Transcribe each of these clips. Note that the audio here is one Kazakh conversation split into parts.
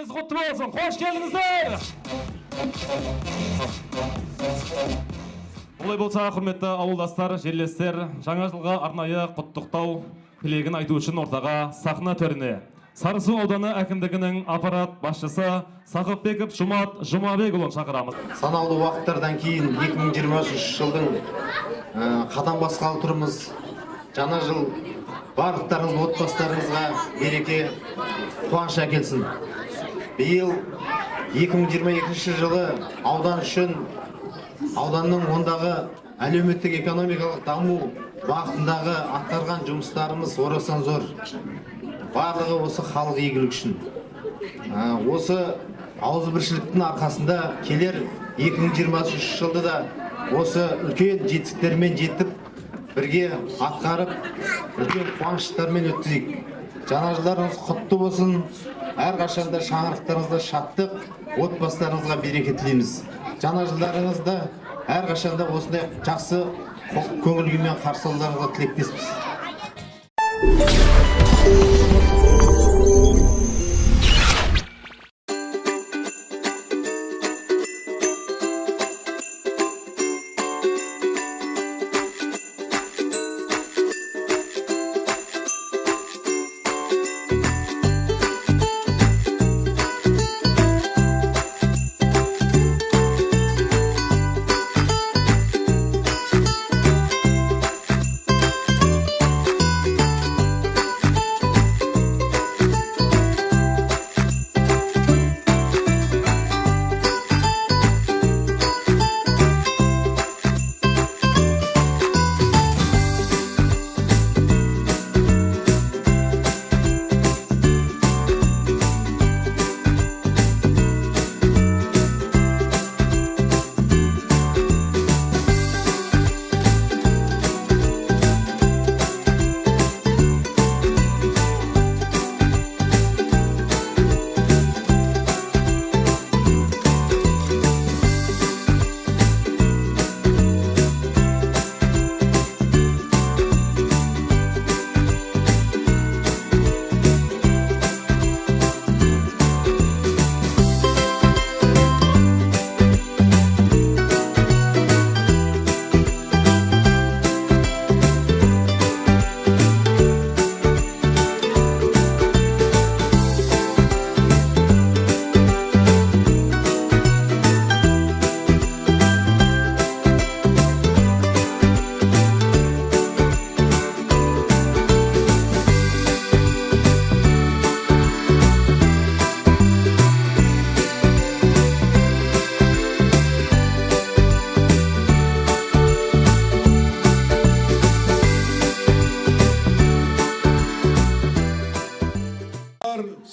Günleriniz kutlu olsun. Hoş geldinizler. Olay болса, құрметті ауылдастар, жерлестер, жаңа жылға арнайы құттықтау тілегін айту үшін ортаға сахна төріне Сарысу ауданы әкімдігінің аппарат басшысы Сақыпбеков Жұмат Жұмабекұлын шақырамыз. Санаулы уақыттардан кейін 2023 жылдың қадам басқалы тұрмыз. Жаңа жыл барлықтарыңыз отбасыларыңызға береке, қуаныш әкелсін. Биыл 2022 жылы аудан үшін ауданның ондағы әлеуметтік экономикалық даму бағытындағы атқарған жұмыстарымыз орасан зор. Барлығы осы халық игілігі үшін. Осы ауызбіршіліктің арқасында келер 2023 жылды да осы үлкен жетістіктермен жетіп, бірге атқарып, үлкен қуаныштармен өткізейік. Жаңа жылдарыңыз құтты болсын. Әрқашанда шаңырақтарыңызда шаттық, отбасыларыңызға береке тілейміз. Жаңа жылдарыңызда әрқашанда осындай жақсы көңіл күймен қарсы алуларыңызға тілектеспіз.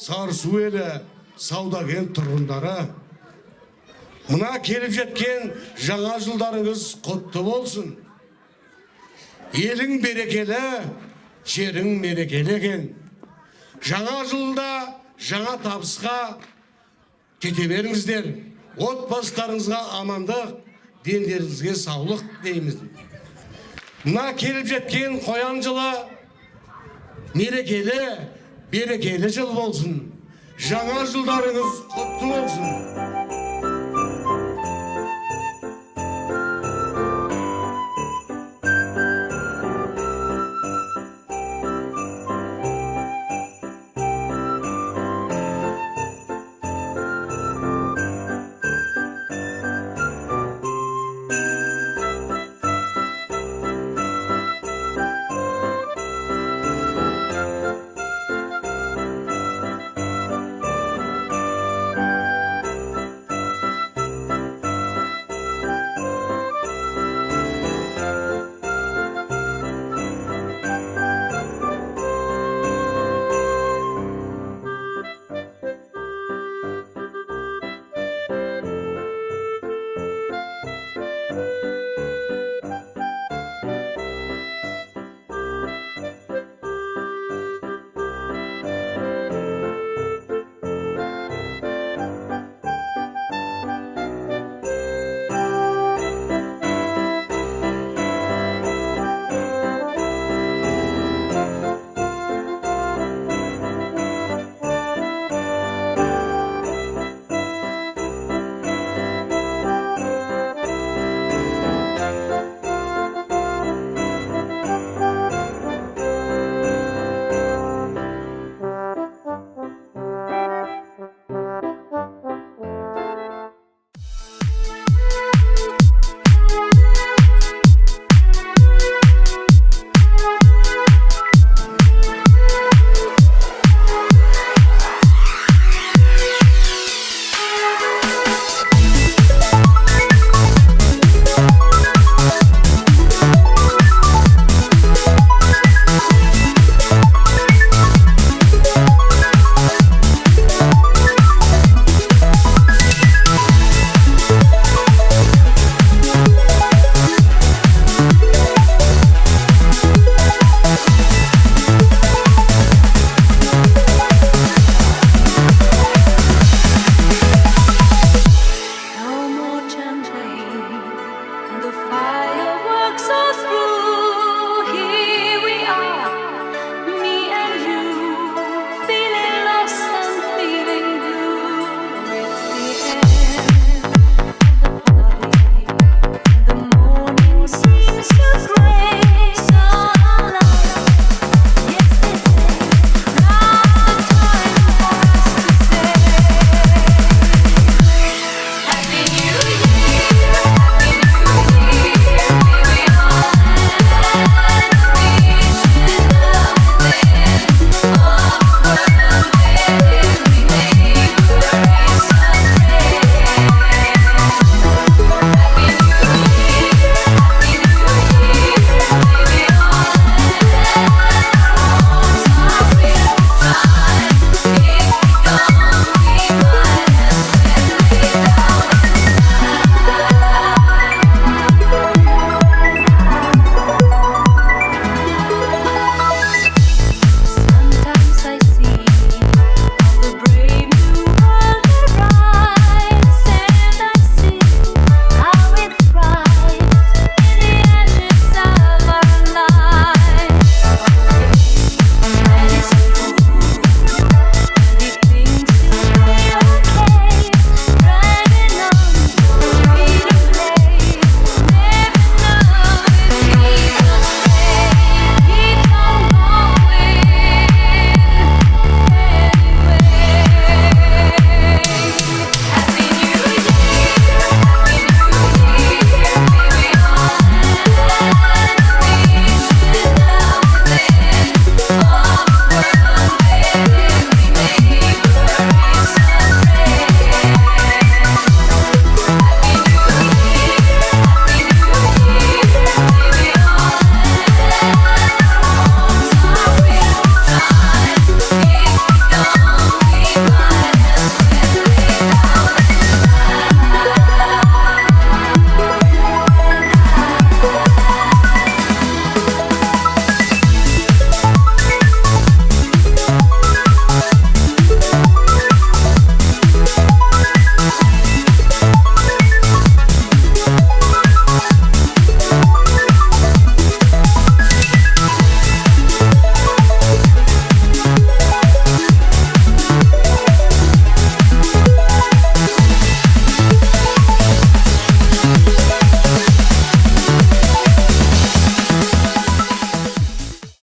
Сарысу елі саудаген тұрғындары, мына келіп жеткен жаңа жылдарыңыз құтты болсын. Елің берекелі, жерің мерекелі екен. Жаңа жылда жаңа табысқа кете беріңіздер. Отбасыларыңызға амандық, дендеріңізге саулық дейміз. Мына келіп жеткен қоян жылы мерекелі, берекелі жыл болсын. Жаңа жылдарыңыз құтты болсын.